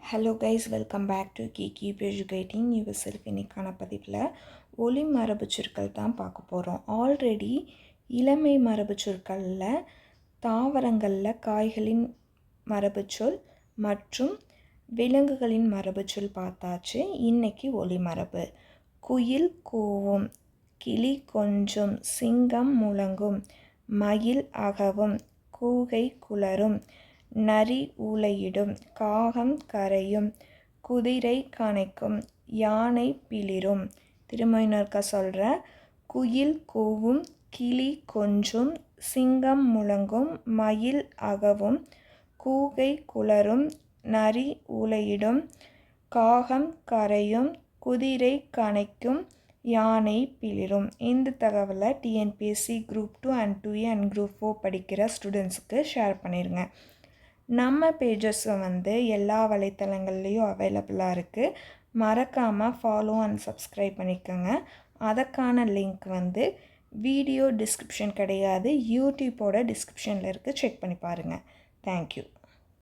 Hello guys, welcome back to keep educating your இன்னைக்கான பதிவில் ஒலி மரபு சொற்கள் தான் பார்க்க போகிறோம். ஆல்ரெடி இளமை மரபு சொற்களில் தாவரங்களில் காய்களின் மரபுச்சொல் மற்றும் விலங்குகளின் மரபுச்சொல் பார்த்தாச்சு. இன்றைக்கி ஒலி மரபு. குயில் கூவும், கிளி கொஞ்சும், சிங்கம் முழங்கும், மயில் அகவும், கூகை குளரும், நரி ஊளையிடும், காகம் கரையும், குதிரை கனைக்கும், யானை பிளிரும். திரும்ப இன்னொருக்கா சொல்கிறேன். குயில் கூவும், கிளி கொஞ்சும், சிங்கம் முழங்கும், மயில் அகவும், கூகை குளரும், நரி ஊளையிடும், காகம் கரையும், குதிரை கனைக்கும், யானை பிளிரும். இந்த தகவலை TNPSC group 2 and 2A and group 4 படிக்கிற ஸ்டூடெண்ட்ஸுக்கு ஷேர் பண்ணிடுங்க. நம்ம பேஜஸை எல்லா வலைத்தளங்கள்லேயும் அவைலபிளாக இருக்குது. மறக்காமல் ஃபாலோ அண்ட் சப்ஸ்கிரைப் பண்ணிக்கோங்க. அதற்கான லிங்க் வீடியோ டிஸ்கிரிப்ஷன் கிடையாது, யூடியூப்போட டிஸ்கிரிப்ஷனில் இருக்குது. செக் பண்ணி பாருங்கள். தேங்க்யூ.